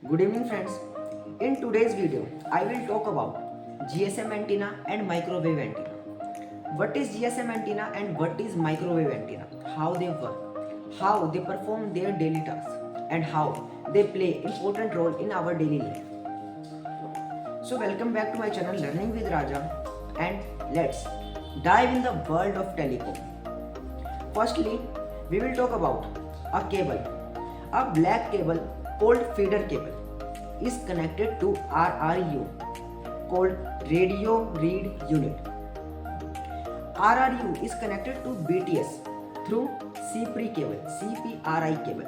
Good evening friends. In today's video, I will talk about GSM antenna and microwave antenna. What is GSM antenna and what is microwave antenna? How they work, how they perform their daily tasks and how they play important role in our daily life. So welcome back to my channel Learning with Raja and let's dive in the world of telecom. Firstly, we will talk about a cable. A black cable called feeder cable is connected to RRU called radio read unit. RRU is connected to BTS through CPRI cable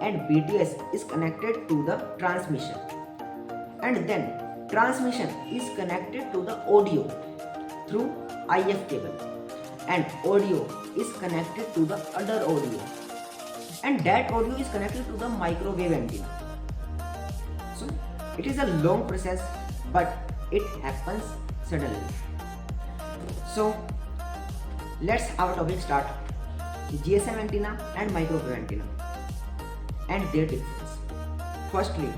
and BTS is connected to the transmission, and then transmission is connected to the audio through IF cable, and audio is connected to the other audio, and that audio is connected to the microwave antenna. So it is a long process, but it happens suddenly. So let's our topic start. GSM antenna and microwave antenna and their difference. Firstly,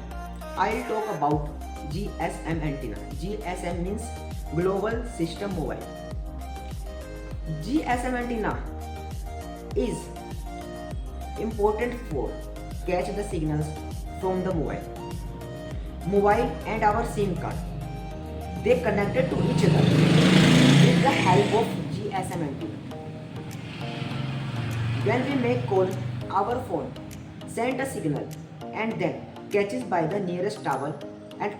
I'll talk about GSM antenna. GSM means Global System Mobile. GSM antenna is important for catch the signals from the mobile and our SIM card. They connected to each other with the help of GSM antenna. When we make call, our phone send a signal and then catches by the nearest tower, and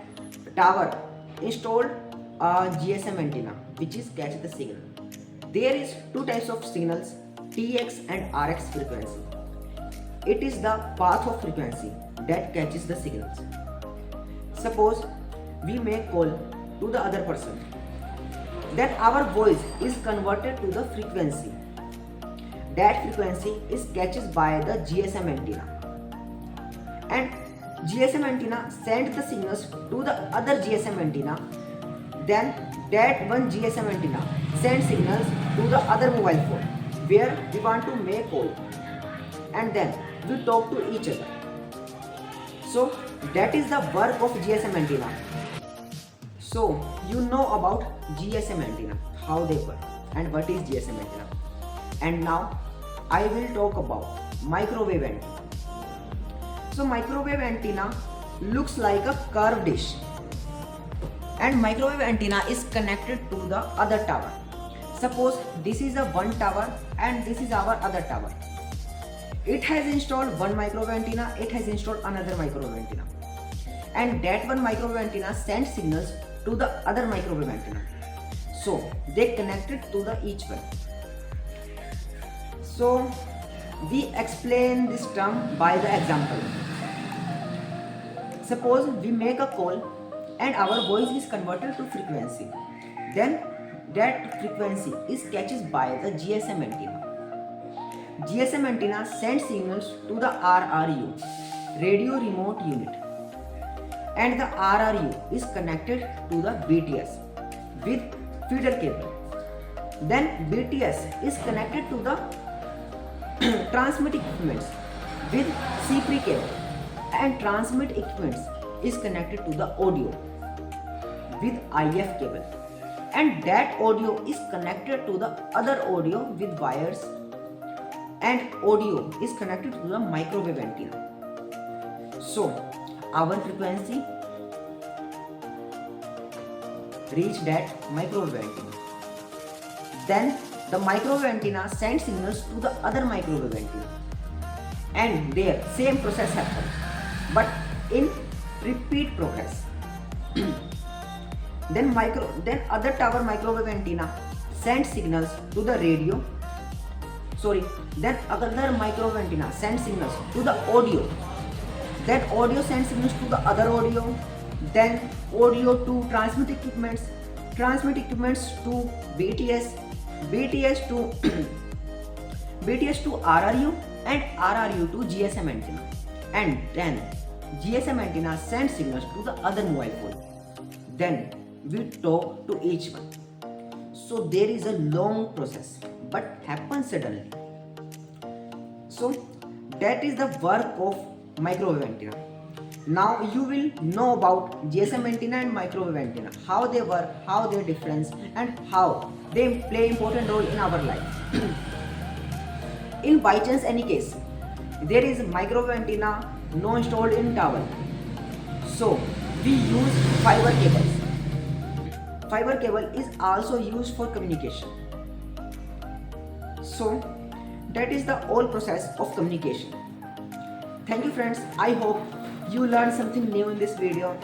tower installed a GSM antenna which is catch the signal. There is two types of signals, TX and RX frequency. It is the path of frequency that catches the signals. Suppose we make call to the other person, then our voice is converted to the frequency. That frequency is catches by the GSM antenna, and GSM antenna sends the signals to the other GSM antenna. Then that one GSM antenna sends signals to the other mobile phone where we want to make call, and then we talk to each other. So that is the work of GSM antenna. So you know about GSM antenna, how they work and what is GSM antenna. And now I will talk about microwave antenna. So microwave antenna looks like a curved dish, and microwave antenna is connected to the other tower. Suppose this is a one tower and this is our other tower. It has installed one microwave antenna, it has installed another microwave antenna, and that one microwave antenna sends signals to the other microwave antenna. So they connected to the each one. So we explain this term by the example. Suppose we make a call and our voice is converted to frequency. Then that frequency is catches by the GSM antenna. GSM antenna sends signals to the RRU, radio remote unit, and the RRU is connected to the BTS with feeder cable. Then BTS is connected to the transmit equipments with CPRI cable, and transmit equipments is connected to the audio with IF cable, and that audio is connected to the other audio with wires, and audio is connected to the microwave antenna. So our frequency reach that microwave antenna. Then the microwave antenna sends signals to the other microwave antenna, and there same process happens, but in repeat progress. Then other tower microwave antenna sends signals to the radio. Then other microwave antenna sends signals to the audio. That audio sends signals to the other audio. Then audio to transmit equipments to BTS, BTS to BTS to RRU, and RRU to GSM antenna, and then GSM antenna sends signals to the other mobile phone. Then we talk to each one. So there is a long process, but happens suddenly. So that is the work of microwave antenna. Now you will know about GSM antenna and microwave antenna, how they work, how their difference, and how they play important role in our life. In by chance any case, there is microwave antenna no installed in tower, so we use fiber cables. Fiber cable is also used for communication. So that is the whole process of communication. Thank you friends. I hope you learned something new in this video.